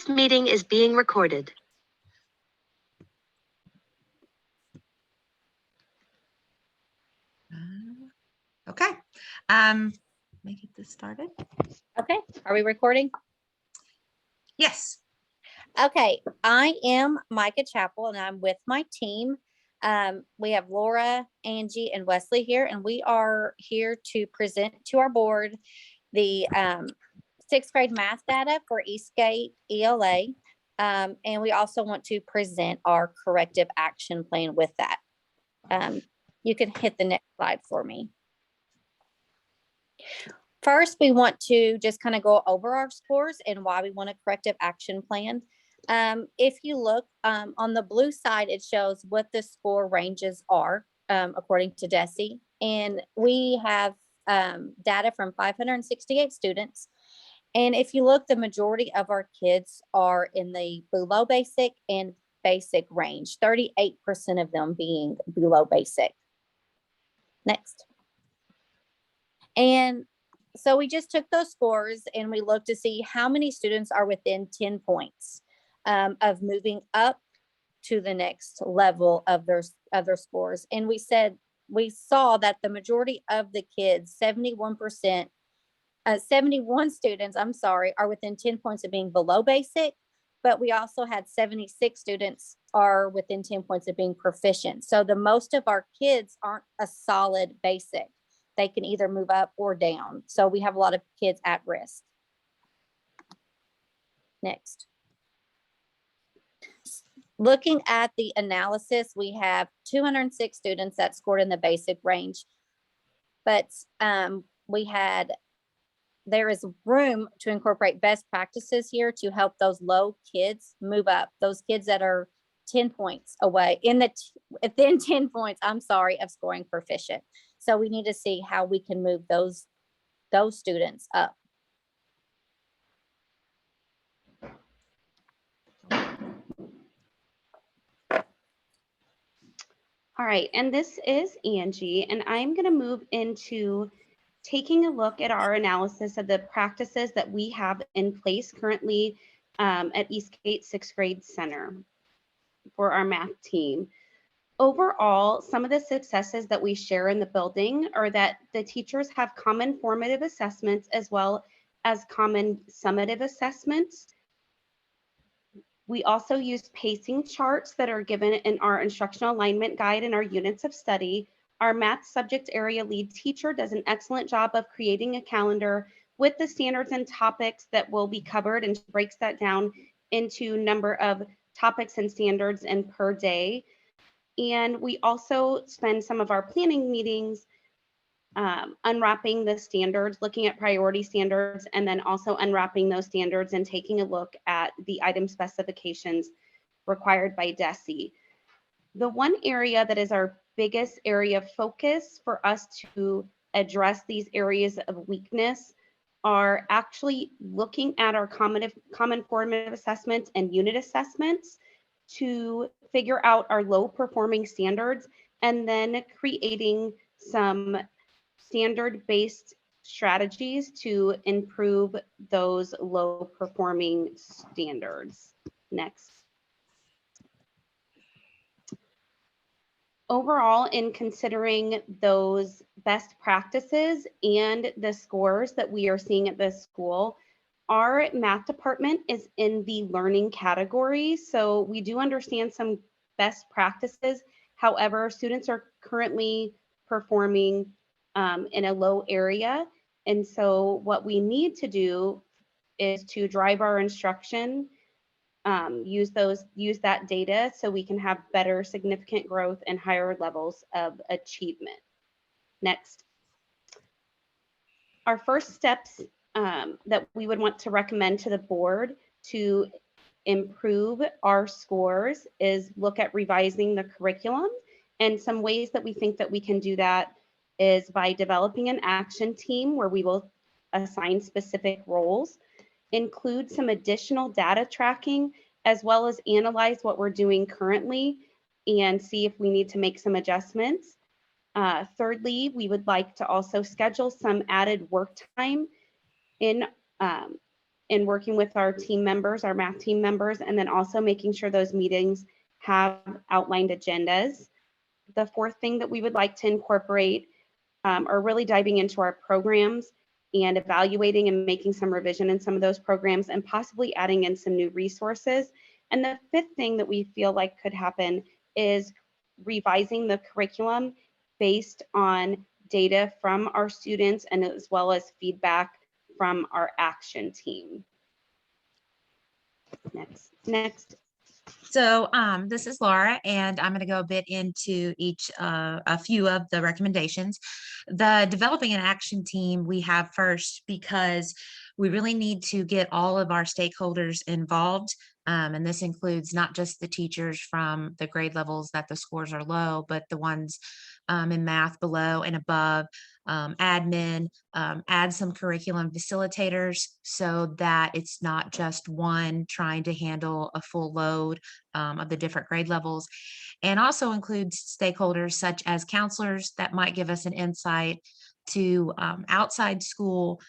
This meeting is being recorded. Okay, let me get this started. Okay, are we recording? Yes. Okay, I am Micah Chappell and I'm with my team. We have Laura, Angie, and Wesley here, and we are here to present to our board the 6th grade math data for Eastgate ELA. And we also want to present our corrective action plan with that. You can hit the next slide for me. First, we want to just kind of go over our scores and why we want a corrective action plan. If you look on the blue side, it shows what the score ranges are according to DESE. And we have data from 568 students. And if you look, the majority of our kids are in the below basic and basic range, 38% of them being below basic. Next. And so we just took those scores and we looked to see how many students are within 10 points of moving up to the next level of their scores. And we saw that the majority of the kids, 71 students, are within 10 points of being below basic, but we also had 76 students are within 10 points of being proficient. So the most of our kids aren't a solid basic. They can either move up or down. So we have a lot of kids at risk. Next. Looking at the analysis, we have 206 students that scored in the basic range, but there is room to incorporate best practices here to help those low kids move up, those kids that are 10 points away within 10 points, of scoring proficient. So we need to see how we can move those students up. All right, and this is Angie, and I'm going to move into taking a look at our analysis of the practices that we have in place currently at Eastgate 6th grade center for our math team. Overall, some of the successes that we share in the building are that the teachers have common formative assessments as well as common summative assessments. We also use pacing charts that are given in our instructional alignment guide and our units of study. Our math subject area lead teacher does an excellent job of creating a calendar with the standards and topics that will be covered and breaks that down into number of topics and standards and per day. And we also spend some of our planning meetings unwrapping the standards, looking at priority standards, and then also unwrapping those standards and taking a look at the item specifications required by DESE. The one area that is our biggest area of focus for us to address these areas of weakness are actually looking at our common formative assessments and unit assessments to figure out our low performing standards and then creating some standard-based strategies to improve those low performing standards. Next. Overall, in considering those best practices and the scores that we are seeing at this school, our math department is in the learning category. So we do understand some best practices. However, students are currently performing in a low area. And so what we need to do is to drive our instruction, use that data so we can have better significant growth and higher levels of achievement. Next. Our first steps that we would want to recommend to the board to improve our scores is look at revising the curriculum, and some ways that we think that we can do that is by developing an action team where we will assign specific roles, include some additional data tracking, as well as analyze what we're doing currently and see if we need to make some adjustments. Thirdly, we would like to also schedule some added work time in in working with our team members, our math team members, and then also making sure those meetings have outlined agendas. The fourth thing that we would like to incorporate are really diving into our programs and evaluating and making some revision in some of those programs and possibly adding in some new resources. And the fifth thing that we feel like could happen is revising the curriculum based on data from our students and as well as feedback from our action team. Next. So this is Laura, and I'm going to go a bit into a few of the recommendations. The developing an action team we have first because we really need to get all of our stakeholders involved. And this includes not just the teachers from the grade levels that the scores are low, but the ones in math below and above, admin, add some curriculum facilitators so that it's not just one trying to handle a full load of the different grade levels, and also includes stakeholders such as counselors that might give us an insight to outside school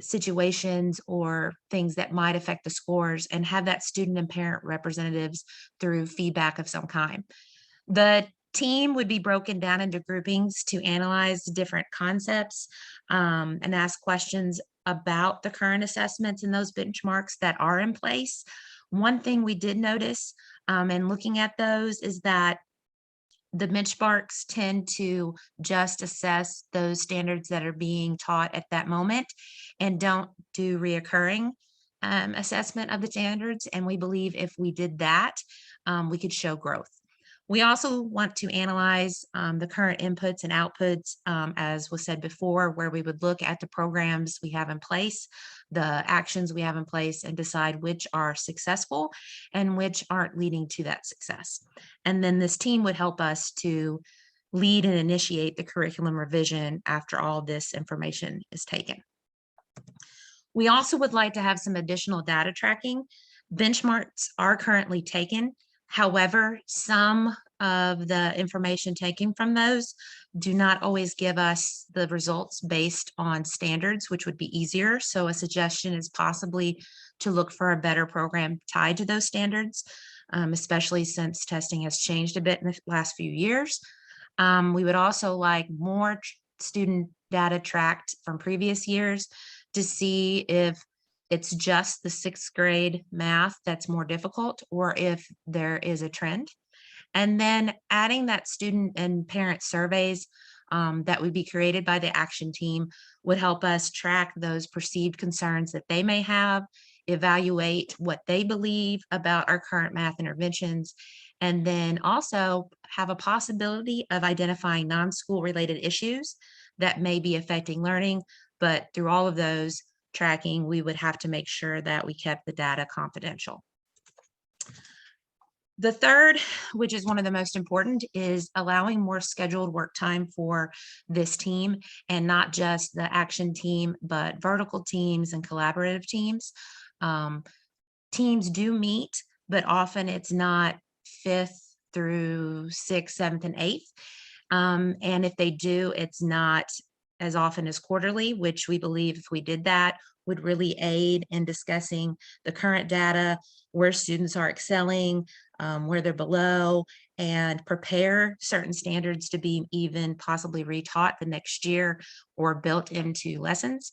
situations or things that might affect the scores, and have that student and parent representatives through feedback of some kind. The team would be broken down into groupings to analyze different concepts and ask questions about the current assessments and those benchmarks that are in place. One thing we did notice in looking at those is that the benchmarks tend to just assess those standards that are being taught at that moment and don't do reoccurring assessment of the standards. And we believe if we did that, we could show growth. We also want to analyze the current inputs and outputs, as was said before, where we would look at the programs we have in place, the actions we have in place, and decide which are successful and which aren't leading to that success. And then this team would help us to lead and initiate the curriculum revision after all this information is taken. We also would like to have some additional data tracking. Benchmarks are currently taken. However, some of the information taken from those do not always give us the results based on standards, which would be easier. So a suggestion is possibly to look for a better program tied to those standards, especially since testing has changed a bit in the last few years. We would also like more student data tracked from previous years to see if it's just the 6th grade math that's more difficult, or if there is a trend. And then adding that student and parent surveys that would be created by the action team would help us track those perceived concerns that they may have, evaluate what they believe about our current math interventions, and then also have a possibility of identifying non-school related issues that may be affecting learning. But through all of those tracking, we would have to make sure that we kept the data confidential. The third, which is one of the most important, is allowing more scheduled work time for this team, and not just the action team, but vertical teams and collaborative teams. Teams do meet, but often it's not 5th through 6th, 7th, and 8th. And if they do, it's not as often as quarterly, which we believe if we did that would really aid in discussing the current data, where students are excelling, where they're below, and prepare certain standards to be even possibly retaught the next year or built into lessons.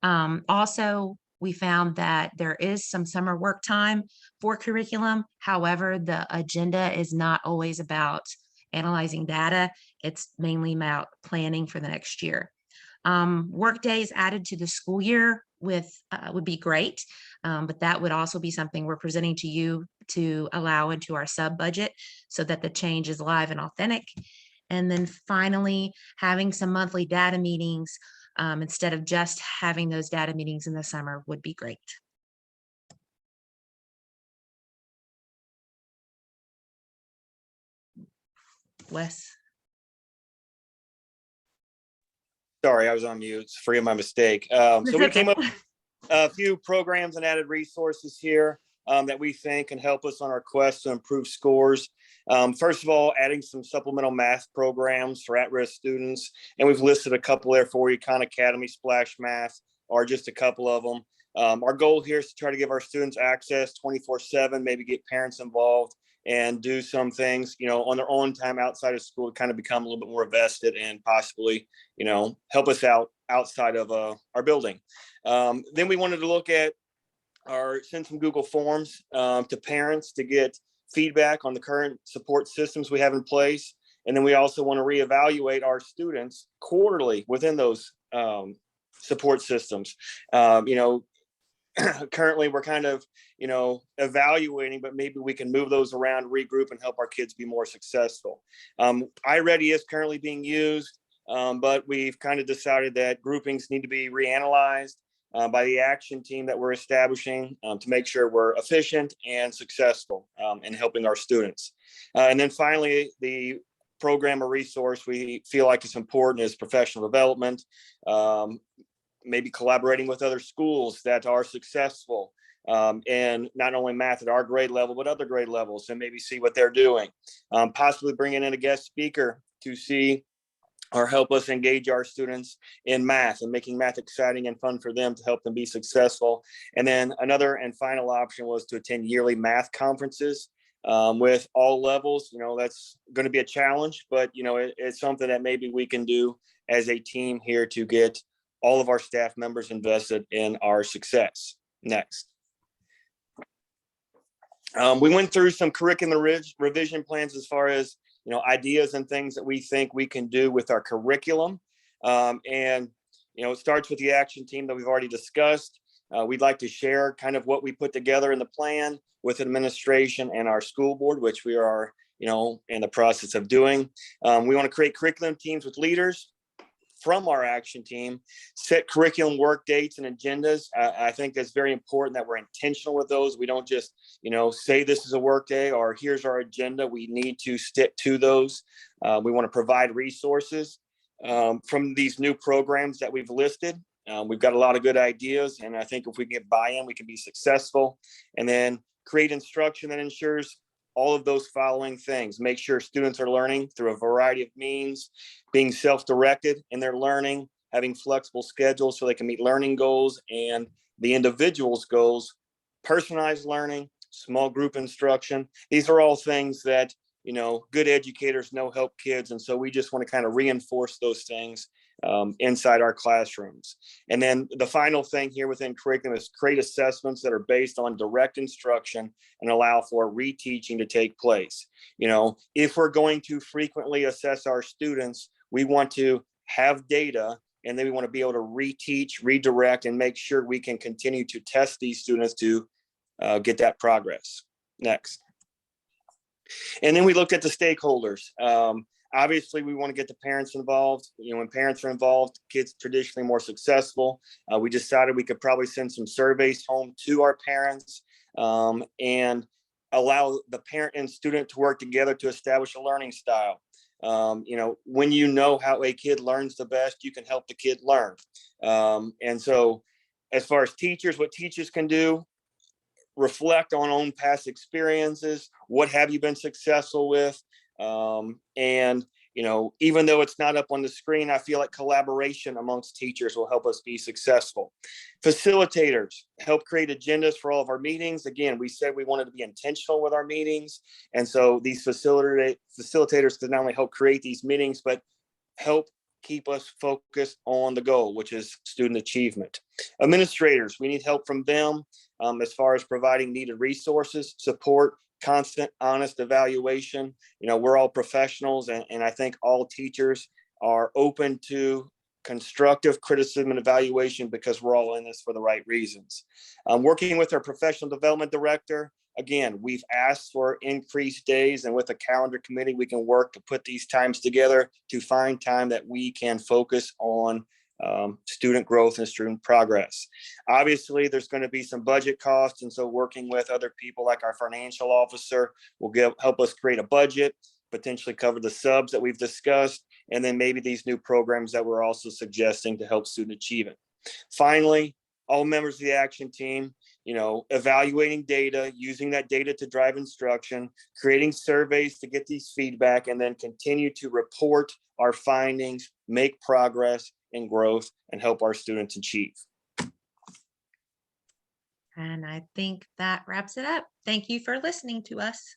Also, we found that there is some summer work time for curriculum. However, the agenda is not always about analyzing data. It's mainly about planning for the next year. Work days added to the school year would be great, but that would also be something we're presenting to you to allow into our sub budget so that the change is live and authentic. And then finally, having some monthly data meetings instead of just having those data meetings in the summer would be great. Wes. Sorry, I was on mute. Free of my mistake. So we came up with a few programs and added resources here that we think can help us on our quest to improve scores. First of all, adding some supplemental math programs for at-risk students. And we've listed a couple there for you: Khan Academy, Splash Math, are just a couple of them. Our goal here is to try to give our students access 24/7, maybe get parents involved and do some things, on their own time outside of school to kind of become a little bit more vested and possibly, help us out outside of our building. Then we wanted to look at send some Google Forms to parents to get feedback on the current support systems we have in place. And then we also want to reevaluate our students quarterly within those support systems. Currently we're kind of, evaluating, but maybe we can move those around, regroup, and help our kids be more successful. iReady is currently being used, but we've kind of decided that groupings need to be reanalyzed by the action team that we're establishing to make sure we're efficient and successful in helping our students. And then finally, the program or resource we feel like is important is professional development, maybe collaborating with other schools that are successful and not only math at our grade level, but other grade levels, and maybe see what they're doing. Possibly bringing in a guest speaker to see or help us engage our students in math and making math exciting and fun for them to help them be successful. And then another and final option was to attend yearly math conferences with all levels. That's going to be a challenge, but it's something that maybe we can do as a team here to get all of our staff members invested in our success. Next. We went through some curriculum revision plans as far as ideas and things that we think we can do with our curriculum. And it starts with the action team that we've already discussed. We'd like to share kind of what we put together in the plan with administration and our school board, which we are, in the process of doing. We want to create curriculum teams with leaders from our action team, set curriculum work dates and agendas. I think that's very important that we're intentional with those. We don't just, say this is a work day or here's our agenda. We need to stick to those. We want to provide resources from these new programs that we've listed. We've got a lot of good ideas, and I think if we get buy-in, we can be successful. And then create instruction that ensures all of those following things. Make sure students are learning through a variety of means, being self-directed in their learning, having flexible schedules so they can meet learning goals and the individual's goals, personalized learning, small group instruction. These are all things that, good educators know help kids. And so we just want to kind of reinforce those things inside our classrooms. And then the final thing here within curriculum is create assessments that are based on direct instruction and allow for reteaching to take place. If we're going to frequently assess our students, we want to have data, and then we want to be able to reteach, redirect, and make sure we can continue to test these students to get that progress. Next. And then we looked at the stakeholders. Obviously, we want to get the parents involved. When parents are involved, kids traditionally more successful. We decided we could probably send some surveys home to our parents and allow the parent and student to work together to establish a learning style. When you know how a kid learns the best, you can help the kid learn. And so as far as teachers, what teachers can do, reflect on own past experiences. What have you been successful with? And even though it's not up on the screen, I feel like collaboration amongst teachers will help us be successful. Facilitators help create agendas for all of our meetings. Again, we said we wanted to be intentional with our meetings. And so these facilitators can not only help create these meetings, but help keep us focused on the goal, which is student achievement. Administrators, we need help from them as far as providing needed resources, support, constant, honest evaluation. We're all professionals, and I think all teachers are open to constructive criticism and evaluation because we're all in this for the right reasons. Working with our professional development director, again, we've asked for increased days, and with the calendar committee, we can work to put these times together to find time that we can focus on student growth and student progress. Obviously, there's going to be some budget costs, and so working with other people like our financial officer will help us create a budget, potentially cover the subs that we've discussed, and then maybe these new programs that we're also suggesting to help student achievement. Finally, all members of the action team, evaluating data, using that data to drive instruction, creating surveys to get these feedback, and then continue to report our findings, make progress and growth, and help our students achieve. And I think that wraps it up. Thank you for listening to us.